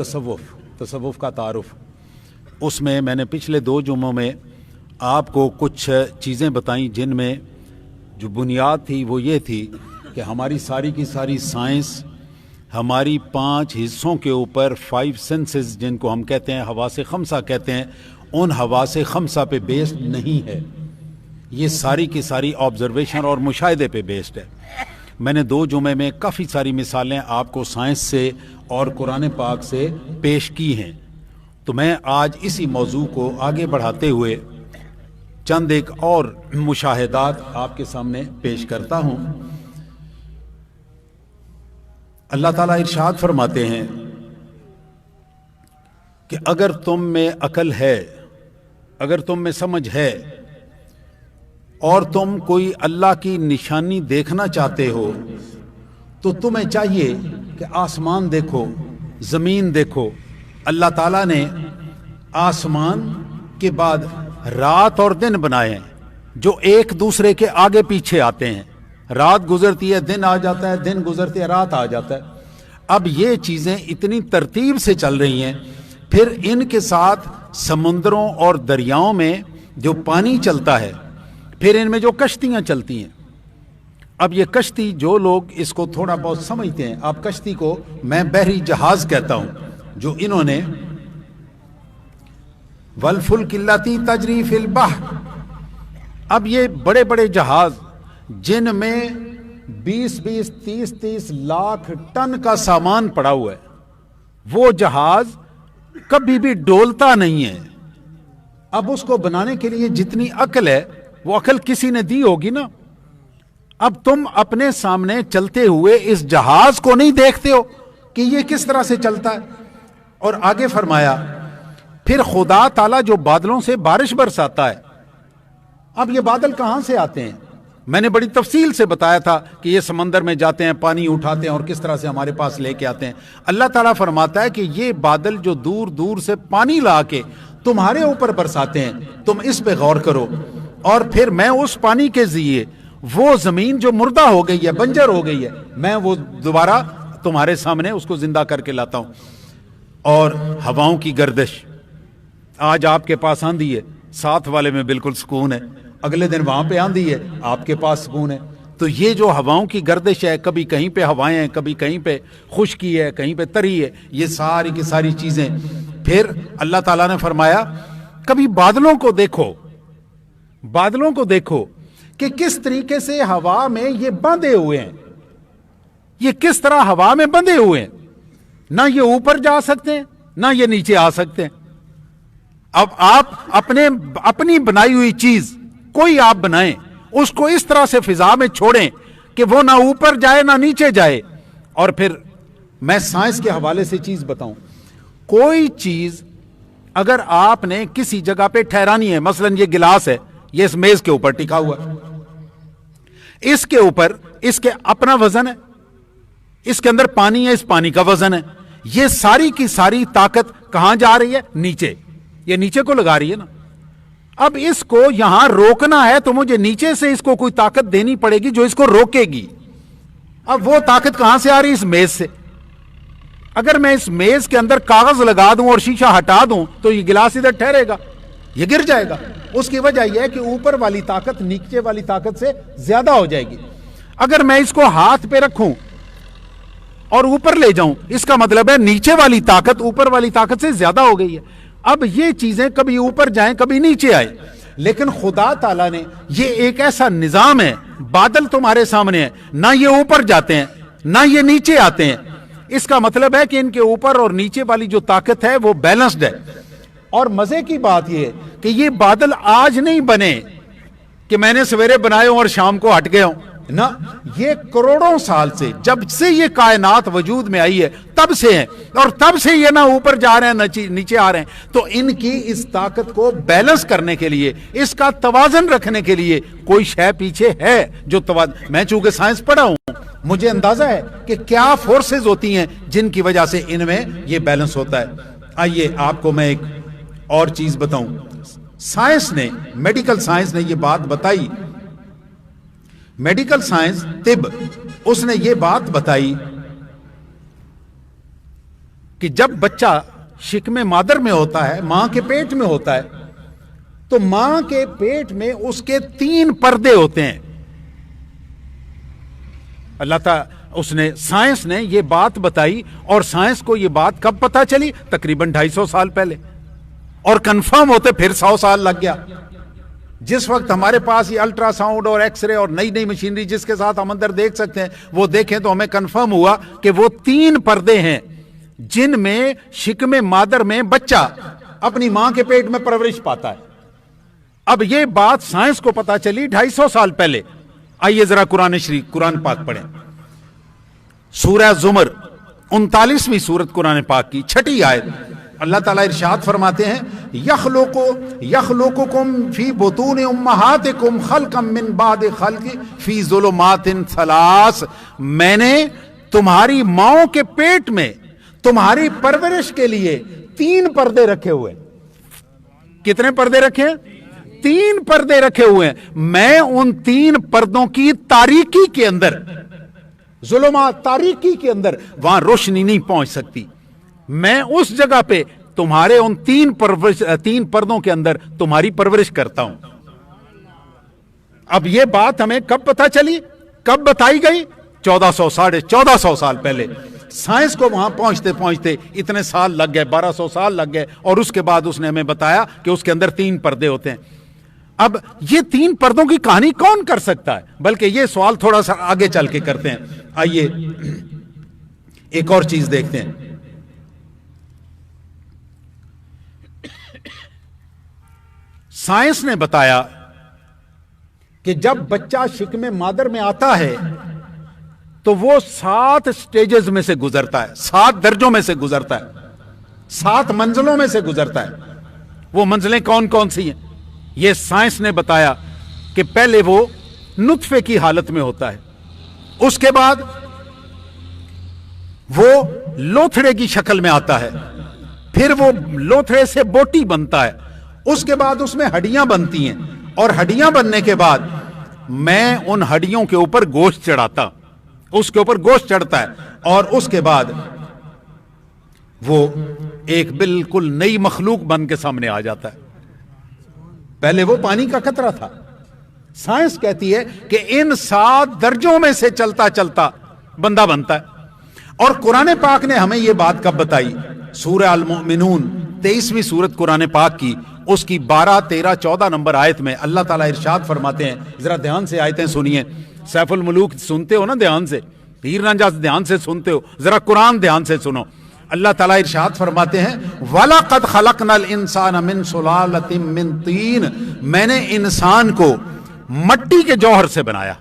تصوف کا تعارف. اس میں میں نے پچھلے 2 جمعوں میں آپ کو کچھ چیزیں بتائیں جن میں جو بنیاد تھی وہ یہ تھی کہ ہماری ساری کی ساری سائنس ہماری 5 حصوں کے اوپر 5 سینسز جن کو ہم کہتے ہیں حواس خمسہ کہتے ہیں ان حواس خمسہ پہ بیسڈ نہیں ہے. یہ ساری کی ساری آبزرویشن اور مشاہدے پہ بیسڈ ہے. میں نے 2 جمعے میں کافی ساری مثالیں آپ کو سائنس سے اور قرآن پاک سے پیش کی ہیں. تو میں آج اسی موضوع کو آگے بڑھاتے ہوئے چند ایک اور مشاہدات آپ کے سامنے پیش کرتا ہوں. اللہ تعالیٰ ارشاد فرماتے ہیں کہ اگر تم میں عقل ہے، اگر تم میں سمجھ ہے اور تم کوئی اللہ کی نشانی دیکھنا چاہتے ہو تو تمہیں چاہیے کہ آسمان دیکھو، زمین دیکھو. اللہ تعالیٰ نے آسمان کے بعد رات اور دن بنائے ہیں جو ایک دوسرے کے آگے پیچھے آتے ہیں. رات گزرتی ہے دن آ جاتا ہے، دن گزرتی ہے رات آ جاتا ہے. اب یہ چیزیں اتنی ترتیب سے چل رہی ہیں. پھر ان کے ساتھ سمندروں اور دریاؤں میں جو پانی چلتا ہے، پھر ان میں جو کشتیاں چلتی ہیں. اب یہ کشتی جو لوگ اس کو تھوڑا بہت سمجھتے ہیں، اب کشتی کو میں بحری جہاز کہتا ہوں جو انہوں نے والفلک اللاتی تجری فی البحر. اب یہ بڑے بڑے جہاز جن میں 20-20 30-30 لاکھ ٹن کا سامان پڑا ہوا ہے، وہ جہاز کبھی بھی ڈولتا نہیں ہے. اب اس کو بنانے کے لیے جتنی عقل ہے وہ عقل کسی نے دی ہوگی نا. اب تم اپنے سامنے چلتے ہوئے اس جہاز کو نہیں دیکھتے ہو کہ یہ کس طرح سے چلتا ہے. اور آگے فرمایا پھر خدا تعالیٰ جو بادلوں سے بارش برساتا ہے. اب یہ بادل کہاں سے آتے ہیں؟ میں نے بڑی تفصیل سے بتایا تھا کہ یہ سمندر میں جاتے ہیں، پانی اٹھاتے ہیں اور کس طرح سے ہمارے پاس لے کے آتے ہیں. اللہ تعالیٰ فرماتا ہے کہ یہ بادل جو دور دور سے پانی لا کے تمہارے اوپر برساتے ہیں، تم اس پہ غور کرو. اور پھر میں اس پانی کے ذریعے وہ زمین جو مردہ ہو گئی ہے، بنجر ہو گئی ہے، میں وہ دوبارہ تمہارے سامنے اس کو زندہ کر کے لاتا ہوں. اور ہواؤں کی گردش، آج آپ کے پاس آندھی ہے، ساتھ والے میں بالکل سکون ہے، اگلے دن وہاں پہ آندھی ہے، آپ کے پاس سکون ہے. تو یہ جو ہواؤں کی گردش ہے، کبھی کہیں پہ ہوائیں ہیں، کبھی کہیں پہ خشکی ہے، کہیں پہ تری ہے، یہ ساری کی ساری چیزیں. پھر اللہ تعالیٰ نے فرمایا کبھی بادلوں کو دیکھو، بادلوں کو دیکھو کہ کس طریقے سے ہوا میں یہ بندھے ہوئے ہیں. یہ کس طرح ہوا میں بندھے ہوئے ہیں، نہ یہ اوپر جا سکتے ہیں نہ یہ نیچے آ سکتے ہیں. اب آپ اپنی بنائی ہوئی چیز کوئی آپ بنائیں، اس کو اس طرح سے فضا میں چھوڑیں کہ وہ نہ اوپر جائے نہ نیچے جائے. اور پھر میں سائنس کے حوالے سے چیز بتاؤں، کوئی چیز اگر آپ نے کسی جگہ پہ ٹھہرانی ہے، مثلا یہ گلاس ہے، یہ اس میز کے اوپر ٹکا ہوا ہے، اس کے اوپر اس کے اپنا وزن ہے، اس کے اندر پانی ہے، اس پانی کا وزن ہے. یہ ساری کی ساری طاقت کہاں جا رہی ہے؟ نیچے. یہ نیچے کو لگا رہی ہے نا. اب اس کو یہاں روکنا ہے تو مجھے نیچے سے اس کو کوئی طاقت دینی پڑے گی جو اس کو روکے گی. اب وہ طاقت کہاں سے آ رہی ہے؟ اس میز سے. اگر میں اس میز کے اندر کاغذ لگا دوں اور شیشہ ہٹا دوں تو یہ گلاس ادھر ٹھہرے گا، یہ گر جائے گا. اس کی وجہ یہ ہے کہ اوپر والی طاقت نیچے والی طاقت سے زیادہ ہو جائے گی. اگر میں اس کو ہاتھ پہ رکھوں اور اوپر لے جاؤں، اس کا مطلب ہے نیچے والی طاقت اوپر والی طاقت سے زیادہ ہو گئی ہے. اب یہ چیزیں کبھی اوپر جائیں کبھی نیچے آئے، لیکن خدا تعالیٰ نے یہ ایک ایسا نظام ہے، بادل تمہارے سامنے ہیں، نہ یہ اوپر جاتے ہیں نہ یہ نیچے آتے ہیں. اس کا مطلب ہے کہ ان کے اوپر اور نیچے والی جو طاقت ہے وہ بیلنسڈ ہے. اور مزے کی بات یہ ہے کہ یہ بادل آج نہیں بنے کہ میں نے سویرے بنائے ہوں اور شام کو ہٹ گیا ہوں، نہ، یہ کروڑوں سال سے، جب سے یہ کائنات وجود میں آئی ہے تب سے ہیں، اور تب سے یہ نہ اوپر جا رہے ہیں نہ نیچے آ رہے ہیں. تو ان کی اس طاقت کو بیلنس کرنے کے لیے، اس کا توازن رکھنے کے لیے کوئی شے پیچھے ہے جو میں چونکہ سائنس پڑھا ہوں، مجھے اندازہ ہے کہ کیا فورسز ہوتی ہیں جن کی وجہ سے ان میں یہ بیلنس ہوتا ہے. آئیے آپ کو میں ایک اور چیز بتاؤں. سائنس نے، میڈیکل سائنس نے یہ بات بتائی، میڈیکل سائنس، طب، اس نے یہ بات بتائی کہ جب بچہ شکم مادر میں ہوتا ہے، ماں کے پیٹ میں ہوتا ہے، تو ماں کے پیٹ میں اس کے 3 پردے ہوتے ہیں. اللہ تعالیٰ سائنس نے یہ بات بتائی، اور سائنس کو یہ بات کب پتا چلی؟ تقریباً 250 سال پہلے، اور کنفرم ہوتے پھر 100 سال لگ گیا. جس وقت ہمارے پاس یہ الٹرا ساؤنڈ اور ایکس رے اور نئی نئی مشینری جس کے ساتھ ہم اندر دیکھ سکتے ہیں وہ دیکھیں تو ہمیں کنفرم ہوا کہ وہ 3 پردے ہیں جن میں شکم مادر میں بچہ اپنی ماں کے پیٹ میں پرورش پاتا ہے. اب یہ بات سائنس کو پتا چلی 250 سال پہلے. آئیے ذرا قرآن پاک پڑھیں. سورہ زمر 39ویں سورت قرآن پاک کی 6 آیت. اللہ تعالیٰ ارشاد فرماتے ہیں یخلقکم فی بطون امہاتکم خلقا من بعد خلق فی ظلمات 3. میں نے تمہاری ماؤں کے پیٹ میں تمہاری پرورش کے لیے 3 پردے رکھے ہوئے. کتنے پردے رکھے ہیں؟ 3 پردے رکھے ہوئے ہیں. میں ان 3 پردوں کی تاریکی کے اندر، ظلمات تاریکی کے اندر، وہاں روشنی نہیں پہنچ سکتی. میں اس جگہ پہ تمہارے ان 3 پردوں کے اندر تمہاری پرورش کرتا ہوں. اب یہ بات ہمیں کب پتا چلی، کب بتائی گئی؟ 1400 سال پہلے. سائنس کو وہاں پہنچتے پہنچتے اتنے سال لگ گئے، 1200 سال لگ گئے، اور اس کے بعد اس نے ہمیں بتایا کہ اس کے اندر 3 پردے ہوتے ہیں. اب یہ 3 پردوں کی کہانی کون کر سکتا ہے؟ بلکہ یہ سوال تھوڑا سا آگے چل کے کرتے ہیں. آئیے ایک اور چیز دیکھتے ہیں. سائنس نے بتایا کہ جب بچہ شکم مادر میں آتا ہے تو وہ 7 سٹیجز میں سے گزرتا ہے، 7 درجوں میں سے گزرتا ہے، 7 منزلوں میں سے گزرتا ہے. وہ منزلیں کون کون سی ہیں؟ یہ سائنس نے بتایا کہ پہلے وہ نطفے کی حالت میں ہوتا ہے، اس کے بعد وہ لوتھڑے کی شکل میں آتا ہے، پھر وہ لوتھڑے سے بوٹی بنتا ہے، اس کے بعد اس میں ہڈیاں بنتی ہیں، اور ہڈیاں بننے کے بعد میں ان ہڈیوں کے اوپر گوشت چڑھاتا، اس کے اوپر گوشت چڑھتا ہے، اور اس کے بعد وہ ایک بالکل نئی مخلوق بن کے سامنے آ جاتا ہے. پہلے وہ پانی کا قطرہ تھا. سائنس کہتی ہے کہ ان 7 درجوں میں سے چلتا چلتا بندہ بنتا ہے. اور قرآن پاک نے ہمیں یہ بات کب بتائی؟ سورہ المؤمنون 23ویں سورت قرآن پاک کی، اس کی 12، 13، 14 نمبر آیت میں اللہ تعالیٰ ارشاد فرماتے ہیں. ذرا دھیان سے آیتیں سنیے. سیف الملوک سنتے ہو نا دھیان سے، ہیر رانجھا دھیان سے سنتے ہو، ذرا قرآن دھیان سے سنو. اللہ تعالیٰ ارشاد فرماتے ہیں وَلَقَدْ خَلَقْنَا الْإِنسَانَ مِنْ سُلَالَةٍ مِّن طِينٍ. میں نے انسان کو مٹی کے جوہر سے بنایا.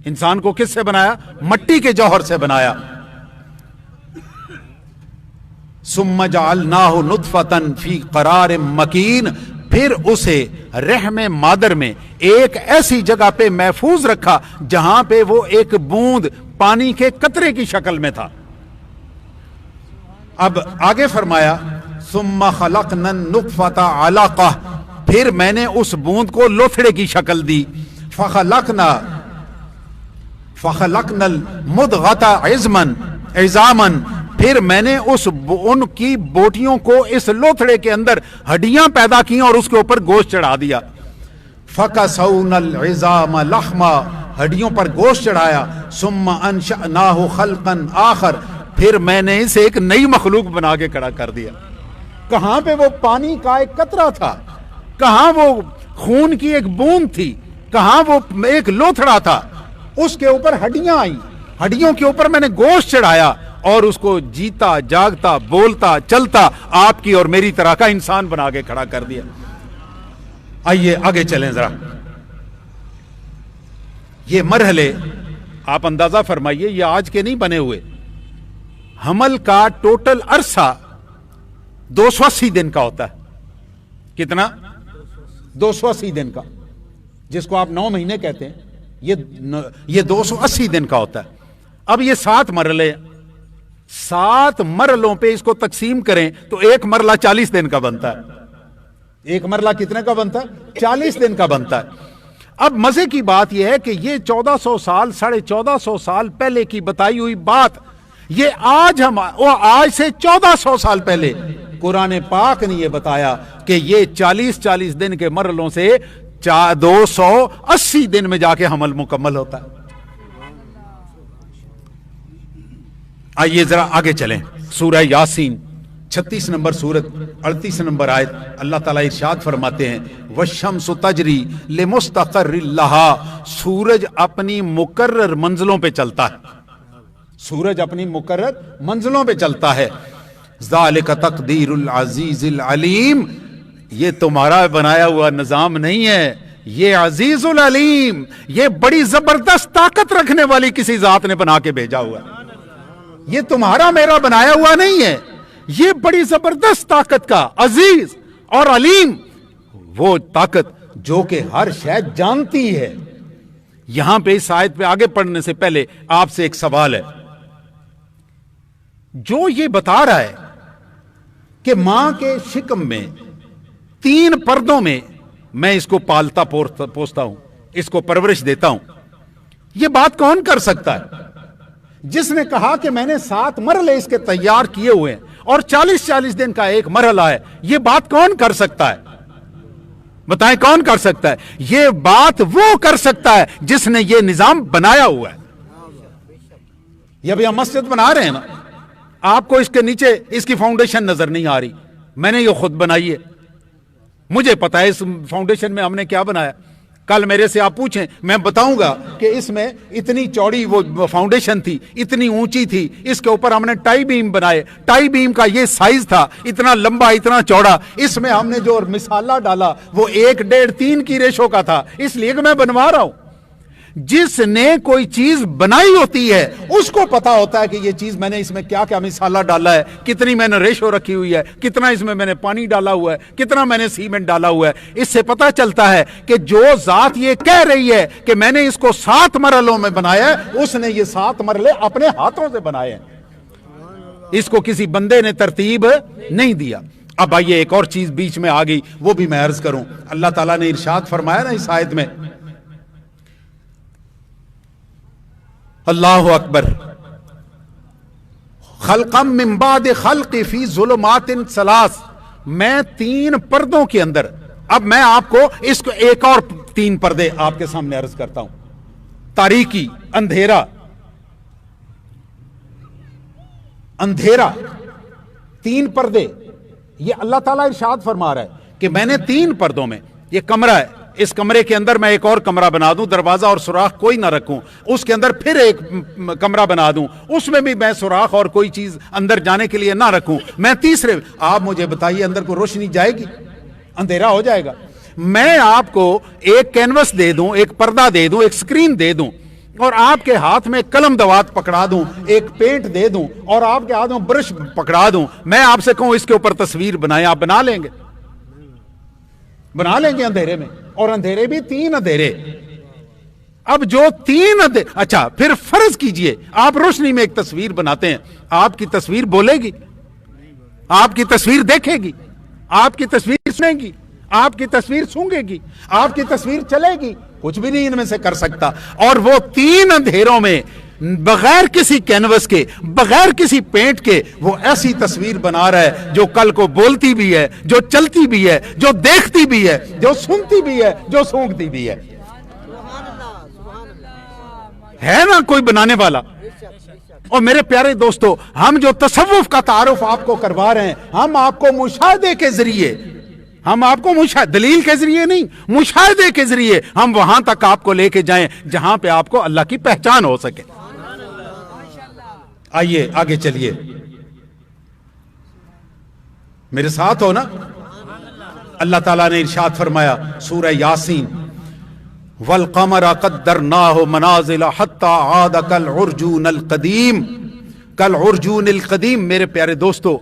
انسان کو کس سے بنایا؟ مٹی کے جوہر سے بنایا. ثُمَّ جَعَلْنَاهُ نُطْفَةً فِي قَرَارٍ مَّكِينٍ. پھر اسے رحم مادر میں ایک ایسی جگہ پہ محفوظ رکھا جہاں پہ وہ ایک بوند پانی کے قطرے کی شکل میں تھا. اب آگے فرمایا ثم خلقنا النطفة علقة. پھر میں نے اس بوند کو لوتھڑے کی شکل دی. فخلقنا المضغة عظاما. پھر میں نے ان کی بوٹیوں کو اس لوتھڑے کے اندر ہڈیاں پیدا کی اور اس کے اوپر گوشت چڑھا دیا. فکسونا العظام لحما. ہڈیوں پر گوشت چڑھایا. ثم انشأناه خلقا آخر. پھر میں نے اسے ایک نئی مخلوق بنا کے کھڑا کر دیا. کہاں پہ وہ پانی کا ایک قطرہ تھا، کہاں وہ خون کی ایک بوند تھی، کہاں وہ ایک لوتھڑا تھا، اس کے اوپر ہڈیاں آئیں، ہڈیوں کے اوپر میں نے گوشت چڑھایا اور اس کو جیتا جاگتا بولتا چلتا آپ کی اور میری طرح کا انسان بنا کے کھڑا کر دیا. آئیے آگے چلیں ذرا. یہ مرحلے آپ اندازہ فرمائیے، یہ آج کے نہیں بنے ہوئے. حمل کا ٹوٹل عرصہ 280 دن کا ہوتا ہے. کتنا؟ 280 دن کا، جس کو آپ 9 مہینے کہتے ہیں، یہ 280 دن کا ہوتا ہے. اب یہ 7 مرحلے، 7 مرحلوں پہ اس کو تقسیم کریں تو ایک مرحلہ 40 دن کا بنتا ہے. ایک مرحلہ کتنے کا بنتا ہے؟ 40 دن کا بنتا ہے. اب مزے کی بات یہ ہے کہ یہ 1400 سال 1450 سال پہلے کی بتائی ہوئی بات یہ آج سے 1400 سال پہلے قرآن پاک نے یہ بتایا کہ یہ 40 دن کے مرحلوں سے 280 دن میں جا کے حمل مکمل ہوتا ہے. آئیے ذرا آگے چلیں. سورہ یاسین 36 نمبر سورت 38 نمبر آیت اللہ تعالیٰ ارشاد فرماتے ہیں وَالشَّمْسُ تَجْرِي لِمُسْتَقَرٍّ لَهَا. سورج اپنی مقرر منزلوں پہ چلتا ہے. سورج اپنی مقرر منزلوں پہ چلتا ہے. ذَلِكَ تَقْدِيرُ الْعَزِيزِ الْعَلِيمِ. یہ تمہارا بنایا ہوا نظام نہیں ہے، یہ عزیز العلیم، یہ بڑی زبردست طاقت رکھنے والی کسی ذات نے بنا کے بھیجا ہوا ہے. یہ تمہارا میرا بنایا ہوا نہیں ہے، یہ بڑی زبردست طاقت کا عزیز اور علیم، وہ طاقت جو کہ ہر شے جانتی ہے. یہاں پہ اس آیت پہ آگے پڑھنے سے پہلے آپ سے ایک سوال ہے. جو یہ بتا رہا ہے کہ ماں کے شکم میں 3 پردوں میں میں اس کو پالتا پوستا ہوں، اس کو پرورش دیتا ہوں، یہ بات کون کر سکتا ہے؟ جس نے کہا کہ میں نے 7 مرحلے اس کے تیار کیے ہوئے ہیں اور 40 دن کا ایک مرحلہ ہے، یہ بات کون کر سکتا ہے؟ بتائیں کون کر سکتا ہے؟ یہ بات وہ کر سکتا ہے جس نے یہ نظام بنایا ہوا ہے. یہ ابھی ہم مسجد بنا رہے ہیں نا، آپ کو اس کے نیچے اس کی فاؤنڈیشن نظر نہیں آ رہی، میں نے یہ خود بنائی ہے، مجھے پتا ہے اس فاؤنڈیشن میں ہم نے کیا بنایا. کل میرے سے آپ پوچھیں میں بتاؤں گا کہ اس میں اتنی چوڑی وہ فاؤنڈیشن تھی، اتنی اونچی تھی، اس کے اوپر ہم نے ٹائی بیم بنائے، ٹائی بیم کا یہ سائز تھا، اتنا لمبا اتنا چوڑا. اس میں ہم نے جو مسالہ ڈالا وہ 1, 1.5, 3 کی ریشو کا تھا، اس لیے کہ میں بنوا رہا ہوں. جس نے کوئی چیز بنائی ہوتی ہے اس کو پتا ہوتا ہے کہ یہ چیز میں نے اس میں کیا کیا مسالہ ڈالا ہے، کتنی میں نے ریشو رکھی ہوئی ہے، کتنا اس میں نے پانی ڈالا ہوا ہے، کتنا میں نے سیمنٹ ڈالا ہوا ہے. اس سے پتا چلتا ہے کہ جو ذات یہ کہہ رہی ہے کہ میں نے اس کو 7 مرحلوں میں بنایا ہے، اس نے یہ 7 مرحلے اپنے ہاتھوں سے بنائے ہیں، اس کو کسی بندے نے ترتیب نہیں دیا. اب آئیے ایک اور چیز بیچ میں آ گئی، وہ بھی میں عرض کروں. اللہ تعالیٰ نے ارشاد فرمایا نا اس آیت میں، اللہ اکبر، خلقا من بعد خلق فی ظلمات 3. میں 3 پردوں کے اندر، اب میں آپ کو اس کو ایک اور 3 پردے آپ کے سامنے عرض کرتا ہوں. تاریکی، اندھیرا، 3 پردے. یہ اللہ تعالیٰ ارشاد فرما رہا ہے کہ میں نے 3 پردوں میں، یہ کمرہ ہے، اس کمرے کے اندر میں ایک اور کمرہ بنا دوں، دروازہ اور سوراخ کوئی نہ رکھوں، اس کے اندر پھر ایک کمرہ بنا دوں، اس میں بھی میں سوراخ اور کوئی چیز اندر جانے کے لیے نہ رکھوں. میں تیسرے، آپ مجھے بتائیے اندر کو روشنی جائے گی؟ اندھیرا ہو جائے گا. میں آپ کو ایک کینوس دے دوں، ایک پردہ دے دوں، ایک سکرین دے دوں، اور آپ کے ہاتھ میں قلم دوات پکڑا دوں، ایک پینٹ دے دوں، اور آپ کے ہاتھ میں برش پکڑا دوں، میں آپ سے کہوں اس کے اوپر تصویر بنائیں، آپ بنا لیں گے؟ بنا لیں گے اندھیرے میں؟ اور اندھیرے بھی 3 اندھیرے. اب جو 3 اندھیرے، اچھا پھر فرض کیجئے آپ روشنی میں ایک تصویر بناتے ہیں، آپ کی تصویر بولے گی، آپ کی تصویر دیکھے گی، آپ کی تصویر سنے گی، آپ کی تصویر سونگے گی، آپ کی تصویر چلے گی؟ کچھ بھی نہیں ان میں سے کر سکتا. اور وہ 3 اندھیروں میں بغیر کسی کینوس کے، بغیر کسی پینٹ کے، وہ ایسی تصویر بنا رہا ہے جو کل کو بولتی بھی ہے، جو چلتی بھی ہے، جو دیکھتی بھی ہے، جو سنتی بھی ہے، جو سونگتی بھی ہے. ہے نا کوئی بنانے والا؟ اور میرے پیارے دوستو، ہم جو تصوف کا تعارف آپ کو کروا رہے ہیں، ہم آپ کو مشاہدے کے ذریعے، ہم آپ کو دلیل کے ذریعے نہیں، مشاہدے کے ذریعے ہم وہاں تک آپ کو لے کے جائیں جہاں پہ آپ کو اللہ کی پہچان ہو سکے. آئیے آگے چلیے، میرے ساتھ ہو نا. اللہ تعالیٰ نے ارشاد فرمایا سورہ یاسین، وَالْقَمَرَ قَدَّرْنَاهُ مَنَازِلَ حَتَّى عَادَ كَالْعُرْجُونِ الْقَدِيمِ. كَالْعُرْجُونِ الْقَدِيمِ. میرے پیارے دوستو،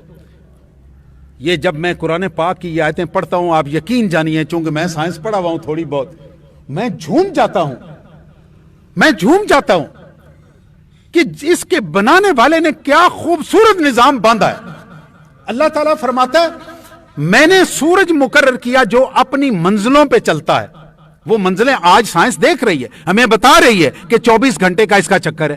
یہ جب میں قرآن پاک کی یہ آیتیں پڑھتا ہوں، آپ یقین جانیے، چونکہ میں سائنس پڑھا ہوا ہوں تھوڑی بہت، میں جھوم جاتا ہوں کہ اس کے بنانے والے نے کیا خوبصورت نظام باندھا ہے. اللہ تعالیٰ فرماتا ہے میں نے سورج مقرر کیا جو اپنی منزلوں پہ چلتا ہے. وہ منزلیں آج سائنس دیکھ رہی ہے، ہمیں بتا رہی ہے کہ 24 گھنٹے کا اس کا چکر ہے،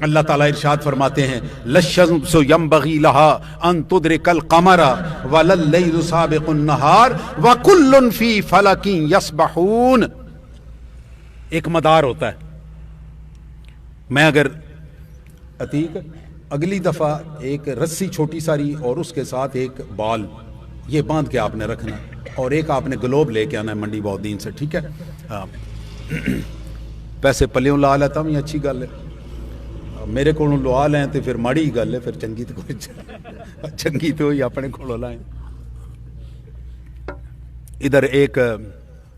اللہ تعالیٰ ارشاد فرماتے ہیں للشمس ينبغي لها ان تدرك القمر وللليل سابق النهار وكل في فلك يسبحون. ایک مدار ہوتا ہے. میں اگر عتیق اگلی دفعہ ایک رسی چھوٹی ساری اور اس کے ساتھ ایک بال یہ باندھ کے آپ نے رکھنا اور ایک آپ نے گلوب لے کے آنا ہے منڈی بہودین سے, ٹھیک ہے. پیسے پلیوں لا لیتا ہوں, یہ اچھی گل ہے. میرے کو لوا لیں تو پھر ماڑی گل ہے, پھر چنگی تو کوئی چنگی تو ہی اپنے کو لائیں. ادھر ایک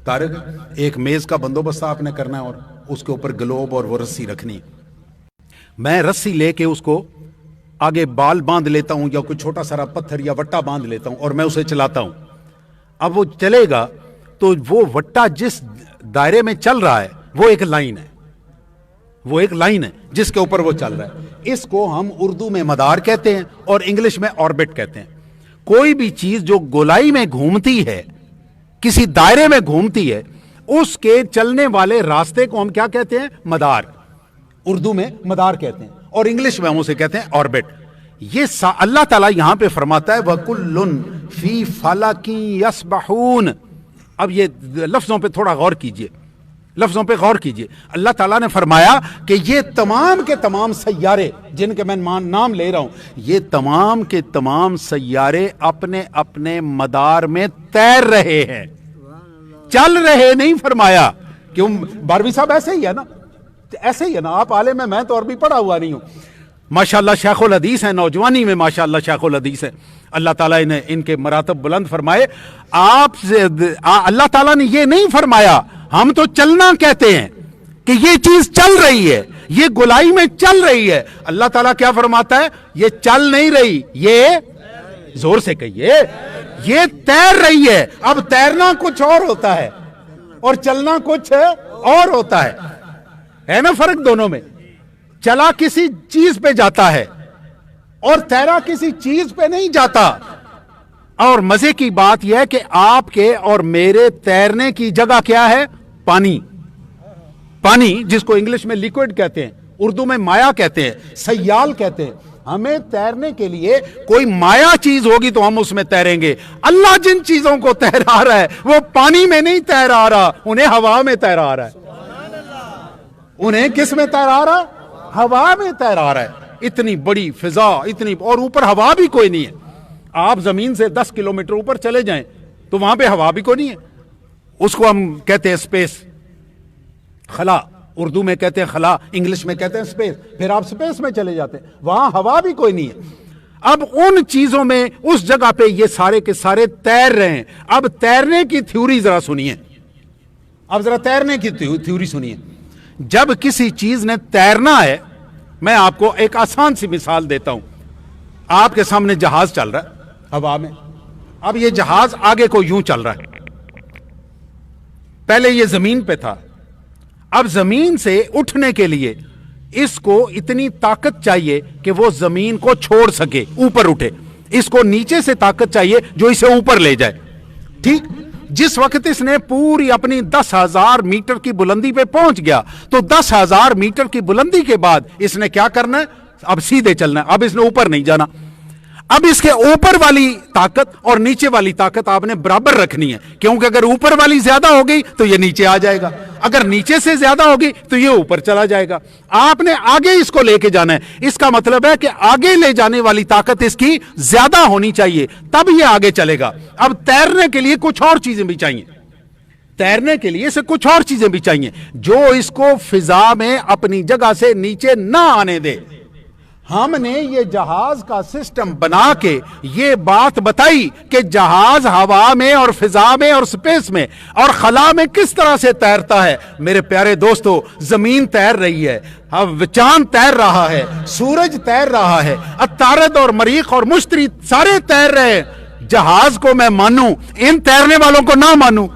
طارق ایک میز کا بندوبست آپ نے کرنا ہے اور اس کے اوپر گلوب اور وہ رسی رکھنی. میں رسی لے کے اس کو آگے بال باندھ لیتا ہوں یا کوئی چھوٹا سارا پتھر یا وٹا باندھ لیتا ہوں اور میں اسے چلاتا ہوں. اب وہ چلے گا تو وہ وٹا جس دائرے میں چل رہا ہے وہ ایک لائن ہے, وہ ایک لائن ہے جس کے اوپر وہ چل رہا ہے. اس کو ہم اردو میں مدار کہتے ہیں اور انگلش میں آربٹ کہتے ہیں. کوئی بھی چیز جو گولائی میں گھومتی ہے, کسی دائرے میں گھومتی ہے, اس کے چلنے والے راستے کو ہم کیا کہتے ہیں؟ مدار. اردو میں مدار کہتے ہیں اور انگلش میں ہم اسے کہتے ہیں آربٹ. یہ اللہ تعالیٰ یہاں پہ فرماتا ہے وَكُلٌّ فِي فَلَكٍ يَسْبَحُونَ. اب یہ لفظوں پہ تھوڑا غور کیجئے, لفظوں پہ غور کیجئے. اللہ تعالیٰ نے فرمایا کہ یہ تمام کے تمام سیارے جن کے میں نام لے رہا ہوں, یہ تمام کے تمام سیارے اپنے اپنے مدار میں تیر رہے ہیں, چل رہے نہیں فرمایا. کیوں باروی صاحب ایسے ہی ہے نا, ایسے ہی ہے نا. آپ عالم ہیں, میں تو اور بھی پڑھا ہوا نہیں ہوں. ماشاءاللہ شیخ الحدیث ہیں, نوجوانی میں ماشاءاللہ شیخ الحدیث ہیں. اللہ تعالیٰ نے ان کے مراتب بلند فرمائے. آپ سے اللہ تعالیٰ نے یہ نہیں فرمایا ہم تو چلنا کہتے ہیں کہ یہ چیز چل رہی ہے, یہ گولائی میں چل رہی ہے. اللہ تعالیٰ کیا فرماتا ہے؟ یہ چل نہیں رہی, یہ زور سے کہیے, یہ تیر رہی ہے. اب تیرنا کچھ اور ہوتا ہے اور چلنا کچھ اور ہوتا ہے نا فرق دونوں میں. چلا کسی چیز پہ جاتا ہے اور تیرا کسی چیز پہ نہیں جاتا. اور مزے کی بات یہ ہے کہ آپ کے اور میرے تیرنے کی جگہ کیا ہے؟ پانی. پانی جس کو انگلش میں لیکوڈ کہتے ہیں, اردو میں مایا کہتے ہیں, سیال کہتے ہیں. ہمیں تیرنے کے لیے کوئی مایا چیز ہوگی تو ہم اس میں تیریں گے. اللہ جن چیزوں کو تیرا رہا ہے وہ پانی میں نہیں تیرا رہا, انہیں ہوا میں تیرا رہا ہے. انہیں کس میں تیرا رہا؟ ہوا میں تیرا رہا ہے. اتنی بڑی فضا, اتنی, اور اوپر ہوا بھی کوئی نہیں ہے. آپ زمین سے 10 کلومیٹر اوپر چلے جائیں تو وہاں پہ ہوا بھی کوئی نہیں ہے. اس کو ہم کہتے ہیں اسپیس, خلا. اردو میں کہتے ہیں خلا, انگلش میں کہتے ہیں اسپیس. پھر آپ اسپیس میں چلے جاتے ہیں, وہاں ہوا بھی کوئی نہیں ہے. اب ان چیزوں میں اس جگہ پہ یہ سارے کے سارے تیر رہے ہیں. اب تیرنے کی تھیوری ذرا سنیے, اب ذرا تیرنے کی تھیوری سنیے. جب کسی چیز نے تیرنا ہے, میں آپ کو ایک آسان سی مثال دیتا ہوں. آپ کے سامنے جہاز چل رہا ہے ہوا میں. اب یہ جہاز آگے کو یوں چل رہا ہے, پہلے یہ زمین پہ تھا. اب زمین سے اٹھنے کے لیے اس کو اتنی طاقت چاہیے کہ وہ زمین کو چھوڑ سکے, اوپر اٹھے. اس کو نیچے سے طاقت چاہیے جو اسے اوپر لے جائے. ٹھیک, جس وقت اس نے پوری اپنی 10,000 میٹر کی بلندی پہ پہنچ گیا تو 10,000 میٹر کی بلندی کے بعد اس نے کیا کرنا ہے؟ اب سیدھے چلنا ہے. اب اس نے اوپر نہیں جانا. اب اس کے اوپر والی طاقت اور نیچے والی طاقت آپ نے برابر رکھنی ہے, کیونکہ اگر اوپر والی زیادہ ہو گئی تو یہ نیچے آ جائے گا, اگر نیچے سے زیادہ ہوگی تو یہ اوپر چلا جائے گا. آپ نے آگے اس کو لے کے جانا ہے. اس کا مطلب ہے کہ آگے لے جانے والی طاقت اس کی زیادہ ہونی چاہیے, تب یہ آگے چلے گا. اب تیرنے کے لیے کچھ اور چیزیں بھی چاہیے, تیرنے کے لیے اسے کچھ اور چیزیں بھی چاہیے جو اس کو فضا میں اپنی جگہ سے نیچے نہ آنے دے. ہم نے یہ جہاز کا سسٹم بنا کے یہ بات بتائی کہ جہاز ہوا میں اور فضا میں اور سپیس میں اور خلا میں کس طرح سے تیرتا ہے. میرے پیارے دوستو, زمین تیر رہی ہے, چاند تیر رہا ہے, سورج تیر رہا ہے, عطارد اور مریخ اور مشتری سارے تیر رہے ہیں. جہاز کو میں مانوں, ان تیرنے والوں کو نہ مانوں.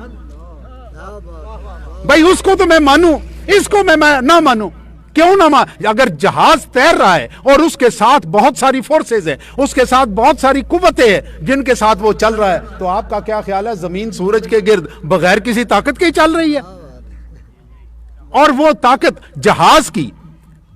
بھائی اس کو تو میں مانوں, اس کو میں نہ مانوں. کیوں نہ اگر جہاز تیر رہا ہے اور اس کے ساتھ بہت ساری فورسز ہیں, اس کے ساتھ بہت ساری قوتیں ہیں جن کے ساتھ وہ چل رہا ہے, تو آپ کا کیا خیال ہے زمین سورج کے گرد بغیر کسی طاقت کے چل رہی ہے؟ اور وہ طاقت جہاز کی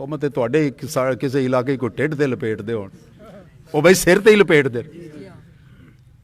ਉਹ ਮਤੇ ਤੁਹਾਡੇ ਕਿਸੇ ਇਲਾਕੇ ਕੋ ਢਿੱਡ ਤੇ ਲਪੇਟਦੇ ਹੋਣ, ਉਹ ਬਈ ਸਿਰ ਤੇ ਹੀ ਲਪੇਟਦੇ।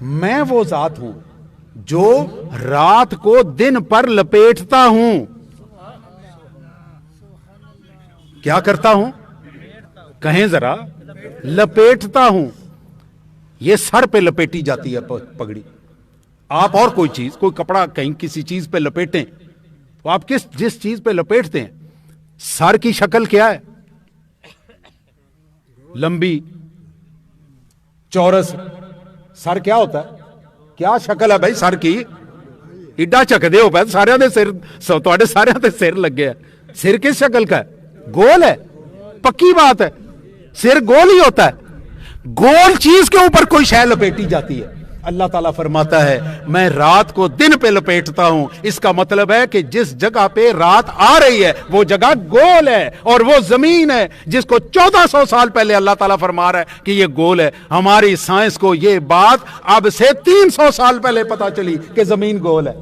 میں وہ ذات ہوں جو رات کو دن پر لپیٹتا ہوں. کیا کرتا ہوں؟ کہیں ذرا. لپیٹتا ہوں. یہ سر پہ لپیٹی جاتی ہے پگڑی. آپ اور کوئی چیز، کوئی کپڑا کہیں کسی چیز پہ لپیٹیں تو آپ جس چیز پہ لپیٹتے ہیں سر کی شکل کیا ہے؟ لمبی، چورس. سر کیا ہوتا ہے؟ کیا شکل ہے بھائی سر کی؟ ایڈا چکدے ہو پہ سارے دے سر، تواڈے سارے تے سر لگے ہے. سر کس شکل کا ہے؟ گول ہے. پکی بات ہے، سر گول ہی ہوتا ہے. گول چیز کے اوپر کوئی شے لپیٹی جاتی ہے. اللہ تعالیٰ فرماتا ہے میں رات کو دن پہ لپیٹتا ہوں. اس کا مطلب ہے کہ جس جگہ پہ رات آ رہی ہے وہ جگہ گول ہے، اور وہ زمین ہے جس کو 1400 سال پہلے اللہ تعالیٰ فرما رہا ہے کہ یہ گول ہے. ہماری سائنس کو یہ بات اب سے 300 سال پہلے پتا چلی کہ زمین گول ہے.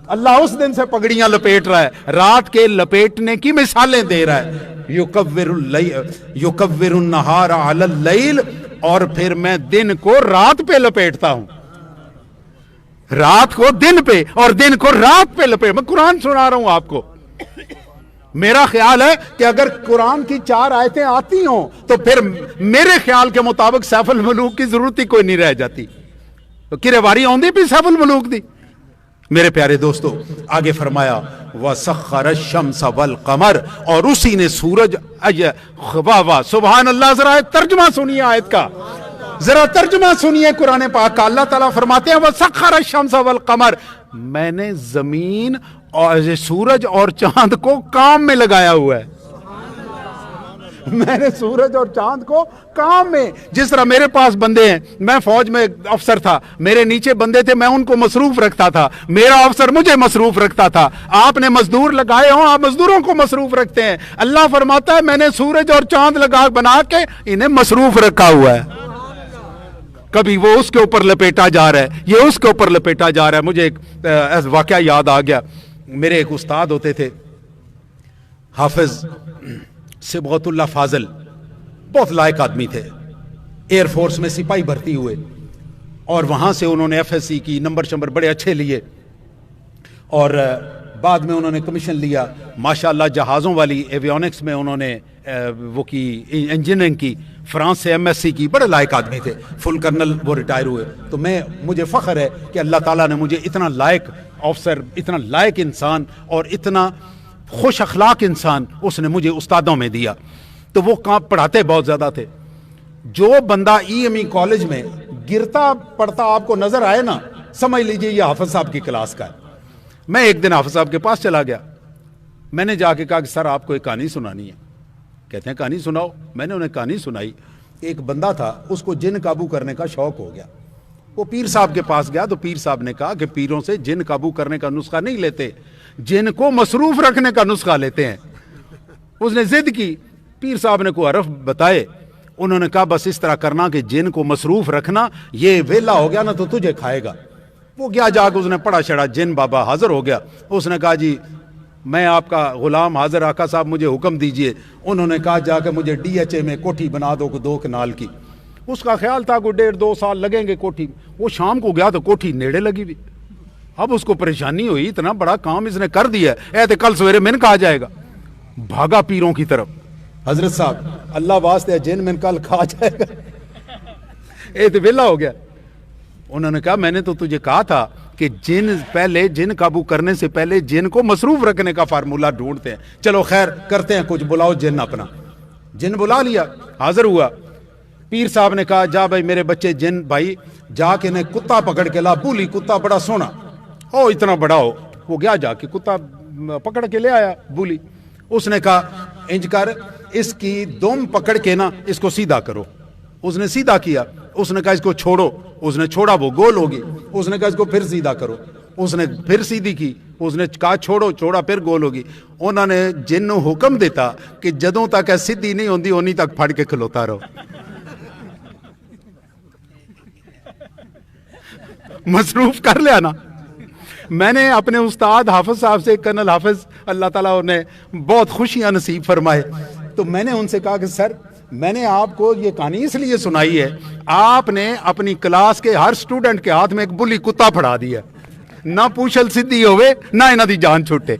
اللہ اس دن سے پگڑیاں لپیٹ رہا ہے، رات کے لپیٹنے کی مثالیں دے رہا ہے. یکور النہار علی اللیل، اور پھر میں دن کو رات پہ لپیٹتا ہوں. رات کو دن پہ اور دن کو رات پہ لپیٹ. میں قرآن سنا رہا ہوں آپ کو. میرا خیال ہے کہ اگر قرآن کی 4 آیتیں آتی ہوں تو پھر میرے خیال کے مطابق سیف الملوک کی ضرورت ہی کوئی نہیں رہ جاتی. تو کرے واری آندی بھی سیف الملوک دی. میرے پیارے دوستو آگے فرمایا وَسَخَّرَ الشَّمْسَ وَالْقَمَرَ، اور اسی نے سورج. واہ سبحان اللہ. ذرا ترجمہ سنیے آیت کا، ذرا ترجمہ سنیے قرآن پاک کا. اللہ تعالیٰ فرماتے ہیں وَسَخَّرَ الشَّمْسَ وَالْقَمَرَ، میں نے زمین اور سورج اور چاند کو کام میں لگایا ہوا ہے. میں نے سورج اور چاند کو کام میں، جس طرح میرے پاس بندے ہیں، میں فوج میں افسر تھا، میرے نیچے بندے تھے، میں ان کو مصروف رکھتا تھا، میرا افسر مجھے مصروف رکھتا تھا. آپ نے مزدور لگائے ہوں، آپ مزدوروں کو مصروف رکھتے ہیں. اللہ فرماتا ہے میں نے سورج اور چاند بنا کے انہیں مصروف رکھا ہوا ہے. کبھی وہ اس کے اوپر لپیٹا جا رہا ہے، یہ اس کے اوپر لپیٹا جا رہا ہے. مجھے ایک واقعہ یاد آ گیا. میرے ایک استاد ہوتے تھے حافظ صبغت اللہ فاضل، بہت لائق آدمی تھے. ایئر فورس میں سپاہی بھرتی ہوئے اور وہاں سے انہوں نے ایف ایس سی کی، نمبر بڑے اچھے لیے اور بعد میں انہوں نے کمیشن لیا. ماشاءاللہ جہازوں والی ایویونکس میں انہوں نے وہ کی انجینئرنگ کی، فرانس سے ایم ایس سی کی. بڑے لائق آدمی تھے، فل کرنل وہ ریٹائر ہوئے. تو مجھے فخر ہے کہ اللہ تعالیٰ نے مجھے اتنا لائق افسر، اتنا لائق انسان اور اتنا خوش اخلاق انسان اس نے مجھے استادوں میں دیا. تو وہ پڑھاتے بہت زیادہ تھے. جو بندہ ای ایم ای کالج میں گرتا پڑتا آپ کو نظر آئے نا، سمجھ لیجئے یہ حافظ صاحب کی کلاس کا ہے. میں ایک دن حافظ صاحب کے پاس چلا گیا. میں نے جا کے کہا کہ سر آپ کو ایک کہانی سنانی ہے. کہتے ہیں کہانی سناؤ. میں نے انہیں کہانی سنائی. ایک بندہ تھا، اس کو جن قابو کرنے کا شوق ہو گیا. وہ پیر صاحب کے پاس گیا تو پیر صاحب نے کہا کہ پیروں سے جن قابو کرنے کا نسخہ نہیں لیتے، جن کو مصروف رکھنے کا نسخہ لیتے ہیں. اس نے ضد کی. پیر صاحب نے کوئی حرف بتائے. انہوں نے کہا بس اس طرح کرنا کہ جن کو مصروف رکھنا، یہ ویلا ہو گیا نا تو تجھے کھائے گا. وہ گیا جا کے اس نے پڑھا چھڑا. جن بابا حاضر ہو گیا. اس نے کہا جی میں آپ کا غلام حاضر، آقا صاحب مجھے حکم دیجئے. انہوں نے کہا جا کے مجھے ڈی ایچ اے میں کوٹھی بنا دو 2 کنال کی. اس کا خیال تھا کوئی 1.5-2 سال لگیں گے کوٹھی. وہ شام کو گیا تو کوٹھی نیڑے لگی ہوئی. اب اس کو پریشانی ہوئی، اتنا بڑا کام اس نے کر دیا ہے، تو کل سویرے من کہا جائے گا. بھاگا پیروں کی طرف. حضرت صاحب اللہ واسطے جن من کل کھا جائے گا، اے تو ویلا ہو گیا. انہوں نے کہا میں نے تو تجھے کہا تھا کہ جن قابو کرنے سے پہلے جن کو مصروف رکھنے کا فارمولہ ڈھونڈتے ہیں. چلو خیر کرتے ہیں کچھ، بلاؤ جن اپنا. جن بلا لیا، حاضر ہوا. پیر صاحب نے کہا جا بھائی میرے بچے جن بھائی جا کے نے کتا پکڑ کے لا. بولی کتا بڑا سونا او اتنا بڑا ہو. وہ گیا جا کے کتا پکڑ کے لے آیا بولی. اس نے کہا انج کر اس کی دم پکڑ کے نا اس کو سیدھا کرو. اس نے سیدھا کیا. اس نے کہا اس کو چھوڑو. اس نے چھوڑا، وہ گول ہوگی. اس نے کہا اس کو پھر سیدھا کرو. اس نے پھر سیدھی کی. اس نے کہا چھوڑو، چھوڑا پھر گول ہوگی. انہوں نے جن حکم دیتا کہ جدوں تک سیدھی نہیں ہوندی اونی تک پھڑ کے کھلوتا رہو. مصروف کر لیا نا. میں نے اپنے استاد حافظ صاحب سے، کرنل حافظ اللہ تعالیٰ نے بہت خوشیاں نصیب فرمائے، تو میں نے ان سے کہا کہ سر میں نے آپ کو یہ کہانی اس لیے سنائی ہے، آپ نے اپنی کلاس کے ہر سٹوڈنٹ کے ہاتھ میں ایک بلی کتا پھڑا دیا، نہ پوچھل سدھی ہوئے نہ انہاں دی جان چھوٹے۔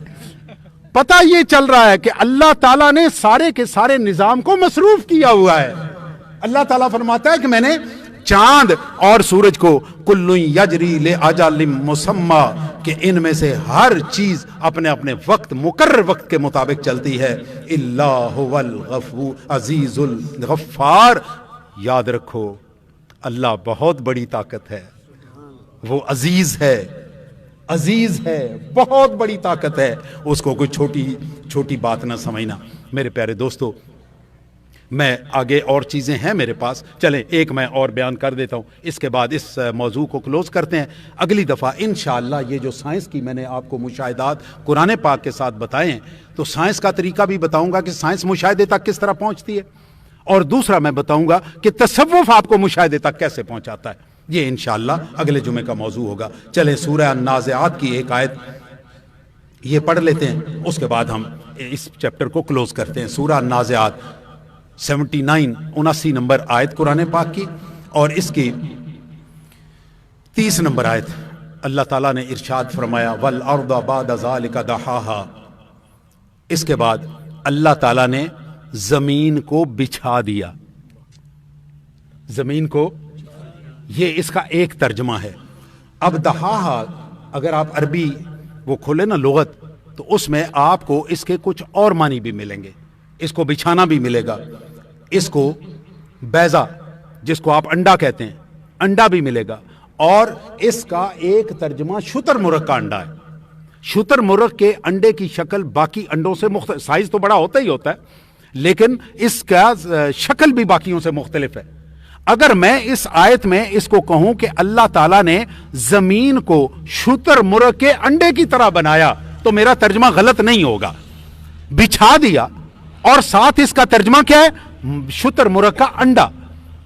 پتہ یہ چل رہا ہے کہ اللہ تعالیٰ نے سارے کے سارے نظام کو مصروف کیا ہوا ہے۔ اللہ تعالیٰ فرماتا ہے کہ میں نے چاند اور سورج کو کل یجری لاجل مسمی، کہ ان میں سے ہر چیز اپنے اپنے وقت مقرر وقت کے مطابق چلتی ہے۔ اللہ هو الغفور عزیز الغفار، یاد رکھو اللہ بہت بڑی طاقت ہے، وہ عزیز ہے، عزیز ہے، بہت بڑی طاقت ہے، اس کو کوئی چھوٹی بات نہ سمجھنا۔ میرے پیارے دوستو، میں آگے اور چیزیں ہیں میرے پاس، چلیں ایک میں اور بیان کر دیتا ہوں، اس کے بعد اس موضوع کو کلوز کرتے ہیں۔ اگلی دفعہ انشاءاللہ یہ جو سائنس کی میں نے آپ کو مشاہدات قرآن پاک کے ساتھ بتائے ہیں، تو سائنس کا طریقہ بھی بتاؤں گا کہ سائنس مشاہدے تک کس طرح پہنچتی ہے، اور دوسرا میں بتاؤں گا کہ تصوف آپ کو مشاہدے تک کیسے پہنچاتا ہے۔ یہ انشاءاللہ اگلے جمعے کا موضوع ہوگا۔ چلیں سورہ النازعات کی ایک آیت یہ پڑھ لیتے ہیں، اس کے بعد ہم اس چیپٹر کو کلوز کرتے ہیں۔ سورہ النازعات 79 نمبر آیت قرآن پاک کی، اور اس کی 30 نمبر آیت اللہ تعالیٰ نے ارشاد فرمایا والارض بعد ذلک دحاہا، اس کے بعد اللہ تعالیٰ نے زمین کو بچھا دیا۔ زمین کو، یہ اس کا ایک ترجمہ ہے۔ اب دحاہا اگر آپ عربی وہ کھولے نا لغت، تو اس میں آپ کو اس کے کچھ اور معنی بھی ملیں گے۔ اس کو بچھانا بھی ملے گا، اس کو بیضا جس کو آپ انڈا کہتے ہیں، انڈا بھی ملے گا، اور اس کا ایک ترجمہ شتر مرغ کا انڈا ہے۔ شتر مرغ کے انڈے کی شکل باقی انڈوں سے مختلف، سائز تو بڑا ہوتا ہی ہوتا ہے لیکن اس کا شکل بھی باقیوں سے مختلف ہے۔ اگر میں اس آیت میں اس کو کہوں کہ اللہ تعالیٰ نے زمین کو شتر مرغ کے انڈے کی طرح بنایا، تو میرا ترجمہ غلط نہیں ہوگا۔ بچھا دیا، اور ساتھ اس کا ترجمہ کیا ہے؟ شتر مرغ کا انڈا۔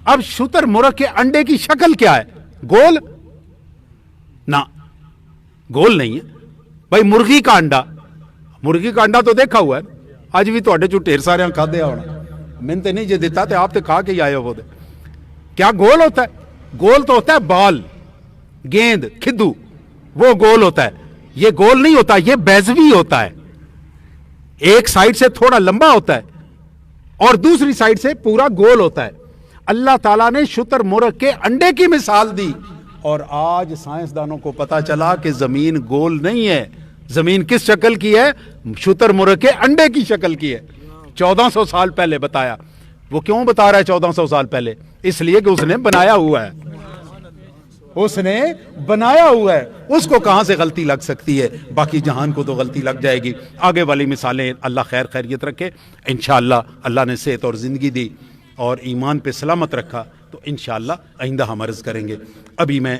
اب شتر مرغ کے انڈے کی شکل کیا ہے؟ گول؟ نہ، گول نہیں ہے بھائی، مرغی کا انڈا۔ مرغی کا انڈا تو دیکھا ہوا ہے، آج بھی تو ڈھیر سارے کھا دیا ہونا، میں نے نہیں جے دیتا تھے، آپ تو کھا کے ہی آئے ہو۔ کیا گول ہوتا ہے؟ گول تو ہوتا ہے بال، گیند، کھدو، وہ گول ہوتا ہے۔ یہ گول نہیں ہوتا، یہ بیضوی ہوتا ہے، ایک سائیڈ سے تھوڑا لمبا ہوتا ہے اور دوسری سائیڈ سے پورا گول ہوتا ہے۔ اللہ تعالیٰ نے شتر مرغ کے انڈے کی مثال دی، اور آج سائنسدانوں کو پتا چلا کہ زمین گول نہیں ہے، زمین کس شکل کی ہے؟ شتر مرغ کے انڈے کی شکل کی ہے۔ 1400 سال پہلے بتایا۔ وہ کیوں بتا رہا ہے 1400 سال پہلے؟ اس لیے کہ اس نے بنایا ہوا ہے، اس نے بنایا ہوا ہے، اس کو کہاں سے غلطی لگ سکتی ہے؟ باقی جہان کو تو غلطی لگ جائے گی۔ آگے والی مثالیں اللہ خیریت رکھے، انشاءاللہ اللہ نے صحت اور زندگی دی اور ایمان پہ سلامت رکھا تو انشاءاللہ آئندہ ہم عرض کریں گے۔ ابھی میں